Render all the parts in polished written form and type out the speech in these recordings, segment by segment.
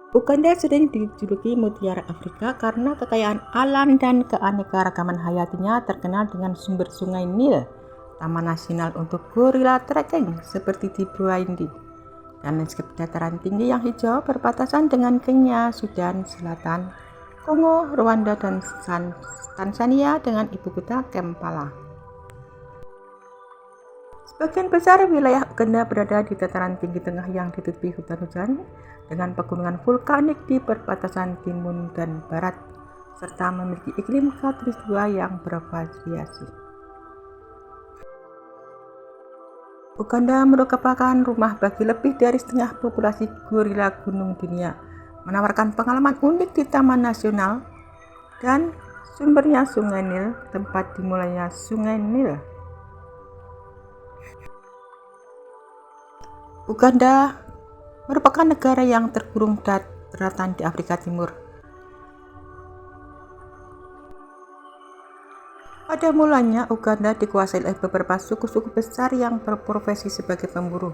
Uganda sering dijuluki mutiara Afrika karena kekayaan alam dan keanekaragaman hayatinya, terkenal dengan sumber sungai Nil, taman nasional untuk gorila trekking seperti di Burundi, dan lanskap dataran tinggi yang hijau berbatasan dengan Kenya, Sudan Selatan, Kongo, Rwanda, dan Tanzania dengan ibu kota Kampala. Sebagian besar wilayah Uganda berada di dataran tinggi tengah yang ditutupi hutan hujan dengan pegunungan vulkanik di perbatasan timur dan barat, serta memiliki iklim khatulistiwa yang bervariasi. Uganda merupakan rumah bagi lebih dari setengah populasi gorila gunung dunia, menawarkan pengalaman unik di Taman Nasional dan sumbernya Sungai Nil, tempat dimulainya Sungai Nil. Uganda merupakan negara yang terkurung daratan di Afrika Timur. Pada mulanya, Uganda dikuasai oleh beberapa suku-suku besar yang berprofesi sebagai pemburu.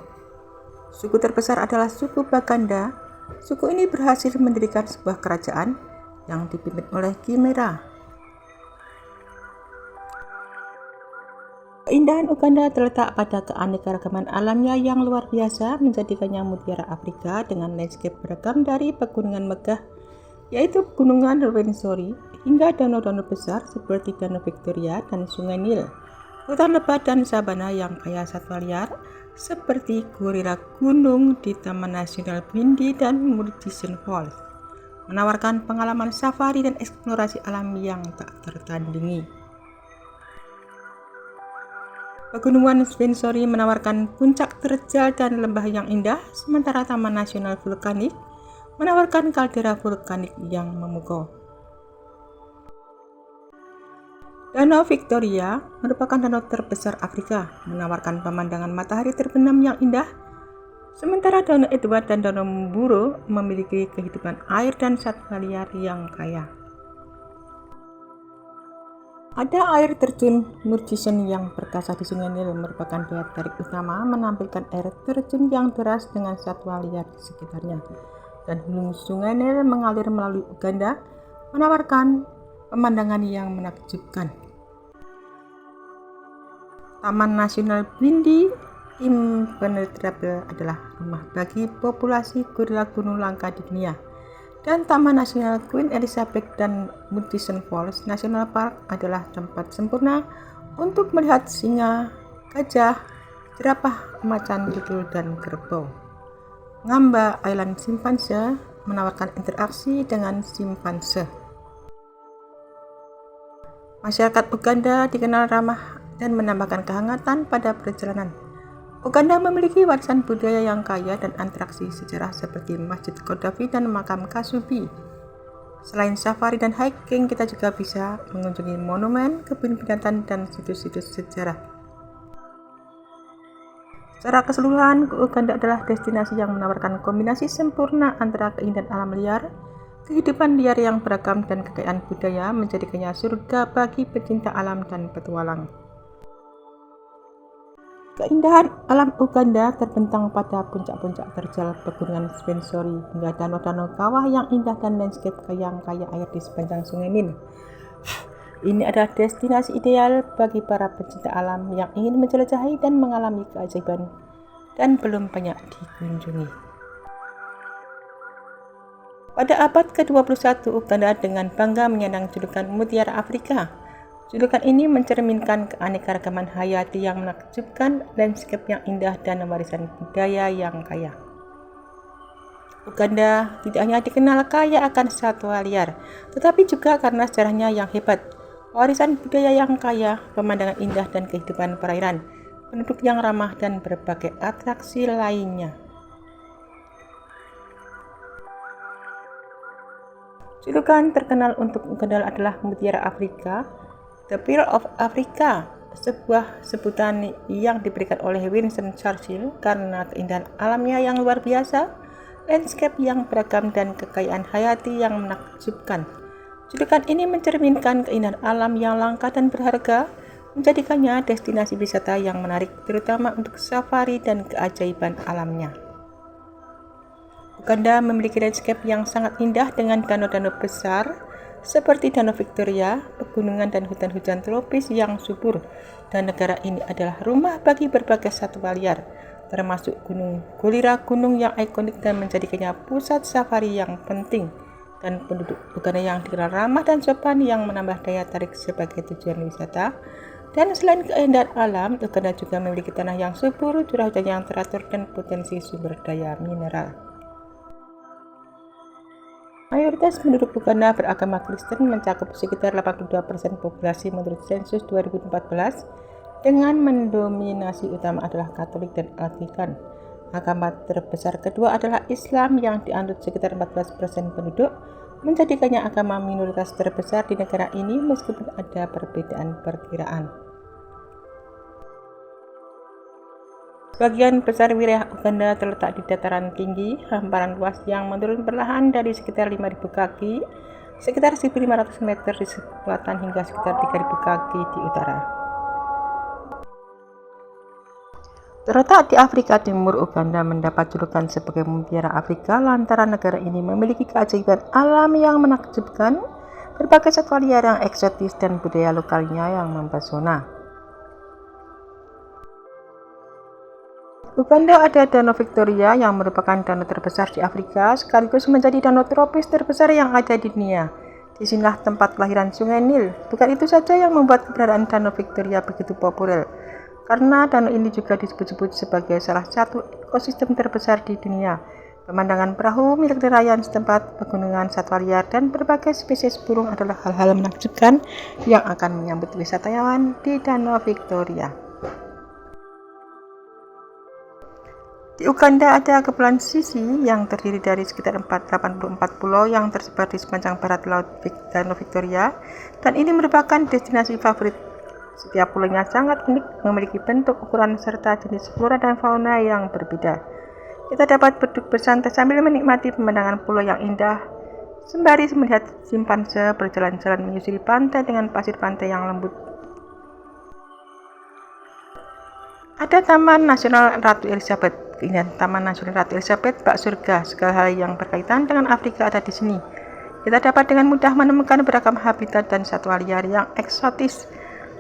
Suku terbesar adalah suku Baganda. Suku ini berhasil mendirikan sebuah kerajaan yang dipimpin oleh Kimera. Keindahan Uganda terletak pada keanekaragaman alamnya yang luar biasa, menjadikannya mutiara Afrika dengan landscape beragam dari pegunungan megah, yaitu Gunungan Rwenzori, hingga danau-danau besar seperti Danau Victoria dan Sungai Nil, hutan lebat dan sabana yang kaya satwa liar seperti gorila gunung di Taman Nasional Bindi dan Murchison Falls, menawarkan pengalaman safari dan eksplorasi alam yang tak tertandingi. Pegunungan Rwenzori menawarkan puncak terjal dan lembah yang indah, sementara Taman Nasional Vulkanik menawarkan kaldera vulkanik yang memukau. Danau Victoria merupakan danau terbesar Afrika, menawarkan pemandangan matahari terbenam yang indah, sementara Danau Edward dan Danau Mburo memiliki kehidupan air dan satwa liar yang kaya. Ada air terjun Murchison yang perkasa di Sungai Nil, merupakan daya tarik utama, menampilkan air terjun yang deras dengan satwa liar di sekitarnya. Dan hulu Sungai Nil mengalir melalui Uganda, menawarkan pemandangan yang menakjubkan. Taman Nasional Bindi Impenetrable adalah rumah bagi populasi gorila gunung langka di dunia. Dan Taman Nasional Queen Elizabeth dan Murchison Falls National Park adalah tempat sempurna untuk melihat singa, gajah, jerapah, macan tutul, dan kerbau. Ngamba Island Chimpanzee menawarkan interaksi dengan simpanse. Masyarakat Uganda dikenal ramah dan menambahkan kehangatan pada perjalanan. Uganda memiliki warisan budaya yang kaya dan atraksi sejarah seperti Masjid Gaddafi dan Makam Kasubi. Selain safari dan hiking, kita juga bisa mengunjungi monumen, kebun binatang, dan situs-situs sejarah. Secara keseluruhan, Uganda adalah destinasi yang menawarkan kombinasi sempurna antara keindahan alam liar, kehidupan liar yang beragam, dan kekayaan budaya, menjadikannya surga bagi pecinta alam dan petualang. Keindahan alam Uganda terbentang pada puncak-puncak terjal Pegunungan Rwenzori hingga danau-danau kawah yang indah dan landscape yang kaya air di sepanjang Sungai Nil. Ini adalah destinasi ideal bagi para pecinta alam yang ingin menjelajahi dan mengalami keajaiban dan belum banyak dikunjungi. Pada abad ke-21, Uganda dengan bangga menyandang julukan Mutiara Afrika. Julukan ini mencerminkan keanekaragaman hayati yang menakjubkan, landscape yang indah, dan warisan budaya yang kaya. Uganda tidak hanya dikenal kaya akan satwa liar, tetapi juga karena sejarahnya yang hebat, warisan budaya yang kaya, pemandangan indah, dan kehidupan perairan, penduduk yang ramah, dan berbagai atraksi lainnya. Julukan terkenal untuk Uganda adalah Mutiara Afrika, The Pearl of Africa, sebuah sebutan yang diberikan oleh Winston Churchill karena keindahan alamnya yang luar biasa, landscape yang beragam, dan kekayaan hayati yang menakjubkan. Julukan ini mencerminkan keindahan alam yang langka dan berharga, menjadikannya destinasi wisata yang menarik terutama untuk safari dan keajaiban alamnya. Uganda memiliki landscape yang sangat indah dengan danau-danau besar seperti Danau Victoria, pegunungan dan hutan hujan tropis yang subur, dan negara ini adalah rumah bagi berbagai satwa liar, termasuk Gunung Golira, gunung yang ikonik dan menjadikannya pusat safari yang penting, dan penduduk Uganda yang dikenal ramah dan sopan yang menambah daya tarik sebagai tujuan wisata. Dan selain keindahan alam, Uganda juga memiliki tanah yang subur, curah hujan yang teratur, dan potensi sumber daya mineral. Mayoritas penduduk Uganda beragama Kristen, mencakup sekitar 82% populasi menurut sensus 2014, dengan mendominasi utama adalah Katolik dan Anglikan. Agama terbesar kedua adalah Islam yang dianut sekitar 14% penduduk, menjadikannya agama minoritas terbesar di negara ini meskipun ada perbedaan perkiraan. Sebagian besar wilayah Uganda terletak di dataran tinggi, hamparan luas yang menurun perlahan dari sekitar 5.000 kaki, sekitar 1.500 meter di selatan hingga sekitar 3.000 kaki di utara. Terletak di Afrika Timur, Uganda mendapat julukan sebagai Mutiara Afrika lantaran negara ini memiliki keajaiban alam yang menakjubkan, berbagai satwa liar yang eksotis, dan budaya lokalnya yang mempesona. Uganda ada Danau Victoria yang merupakan danau terbesar di Afrika, sekaligus menjadi danau tropis terbesar yang ada di dunia. Disinilah tempat kelahiran Sungai Nil. Bukan itu saja yang membuat keberadaan Danau Victoria begitu populer, karena danau ini juga disebut-sebut sebagai salah satu ekosistem terbesar di dunia. Pemandangan perahu milik nelayan setempat, pegunungan satwa liar, dan berbagai spesies burung adalah hal-hal menakjubkan yang akan menyambut wisatawan di Danau Victoria. Di Uganda ada Kepulauan Sisi yang terdiri dari sekitar 84 pulau yang tersebar di sepanjang barat laut Danau Victoria, dan ini merupakan destinasi favorit. Setiap pulaunya sangat unik, memiliki bentuk, ukuran, serta jenis flora dan fauna yang berbeda. Kita dapat duduk bersantai sambil menikmati pemandangan pulau yang indah, sembari melihat simpanse berjalan-jalan menyusuri pantai dengan pasir pantai yang lembut. Ada Taman Nasional Ratu Elizabeth. Keindahan Taman Nasional Ratu Elizabeth bak surga. Segala hal yang berkaitan dengan Afrika ada di sini. Kita dapat dengan mudah menemukan beragam habitat dan satwa liar yang eksotis.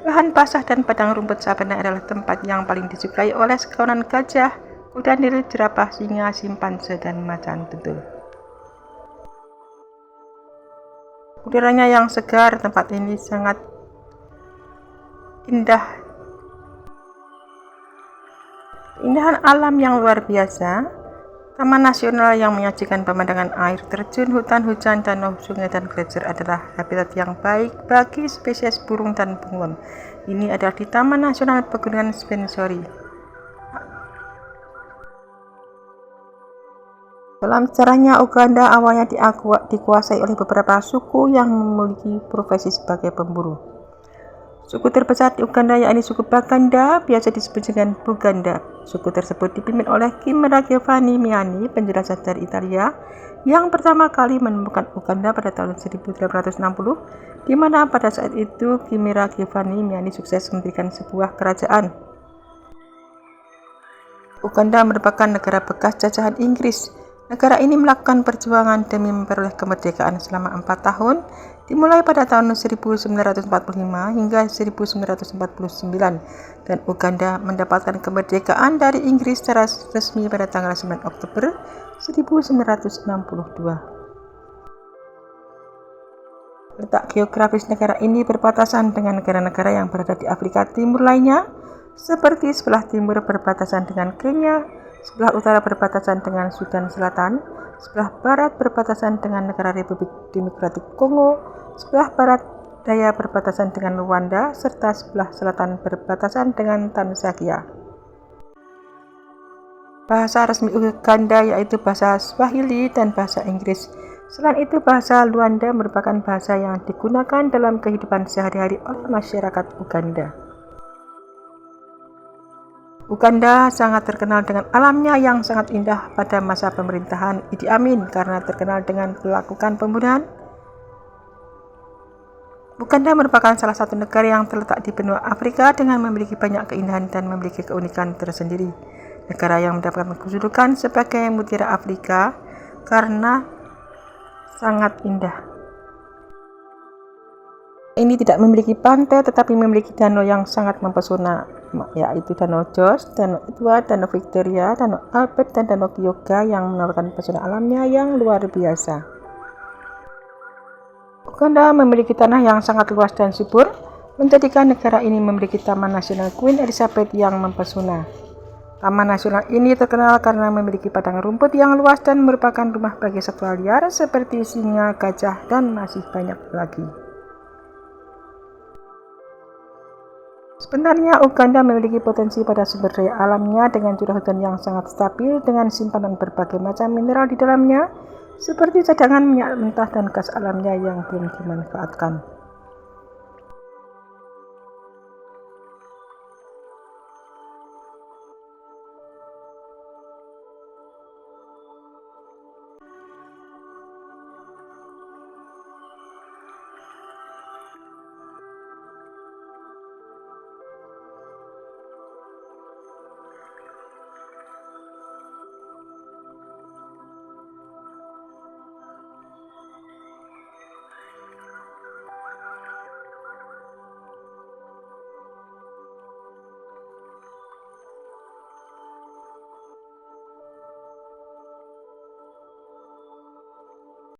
Lahan basah dan padang rumput savana adalah tempat yang paling disukai oleh sekawanan gajah, kuda nil, jerapah, singa, simpanse, dan macan tutul. Udaranya yang segar, tempat ini sangat indah. Keindahan alam yang luar biasa, Taman Nasional yang menyajikan pemandangan air terjun, hutan hujan, danau, sungai, dan gletser adalah habitat yang baik bagi spesies burung dan bunglon. Ini adalah di Taman Nasional Pegunungan Spensori. Dalam sejarahnya, Uganda awalnya dikuasai oleh beberapa suku yang memiliki profesi sebagai pemburu. Suku terbesar di Uganda yakni suku Baganda, biasa disebut dengan Buganda. Suku tersebut dipimpin oleh Chimera Giovanni Miani, penjelajah dari Italia, yang pertama kali menemukan Uganda pada tahun 1860, di mana pada saat itu Chimera Giovanni Miani sukses mendirikan sebuah kerajaan. Uganda merupakan negara bekas jajahan Inggris. Negara ini melakukan perjuangan demi memperoleh kemerdekaan selama 4 tahun, dimulai pada tahun 1945 hingga 1949, dan Uganda mendapatkan kemerdekaan dari Inggris secara resmi pada tanggal 9 Oktober 1962. Letak geografis negara ini berbatasan dengan negara-negara yang berada di Afrika Timur lainnya, seperti sebelah timur berbatasan dengan Kenya, sebelah utara berbatasan dengan Sudan Selatan, sebelah barat berbatasan dengan Negara Republik Demokratik Kongo, sebelah barat daya berbatasan dengan Rwanda, serta sebelah selatan berbatasan dengan Tanzania. Bahasa resmi Uganda yaitu bahasa Swahili dan bahasa Inggris. Selain itu, bahasa Luanda merupakan bahasa yang digunakan dalam kehidupan sehari-hari oleh masyarakat Uganda. Uganda sangat terkenal dengan alamnya yang sangat indah pada masa pemerintahan Idi Amin karena terkenal dengan melakukan pembunuhan. Uganda merupakan salah satu negara yang terletak di benua Afrika dengan memiliki banyak keindahan dan memiliki keunikan tersendiri. Negara yang mendapatkan kedudukan sebagai Mutiara Afrika karena sangat indah. Ini tidak memiliki pantai tetapi memiliki danau yang sangat mempesona, yaitu Danau Jos, Danau Edward, Danau Victoria, Danau Albert, dan Danau Kyoga yang menawarkan pesona alamnya yang luar biasa. Uganda memiliki tanah yang sangat luas dan subur, menjadikan negara ini memiliki Taman Nasional Queen Elizabeth yang mempesona. Taman nasional ini terkenal karena memiliki padang rumput yang luas dan merupakan rumah bagi satwa liar seperti singa, gajah, dan masih banyak lagi. Sebenarnya Uganda memiliki potensi pada sumber daya alamnya dengan curah hujan yang sangat stabil dengan simpanan berbagai macam mineral di dalamnya seperti cadangan minyak mentah dan gas alamnya yang belum dimanfaatkan.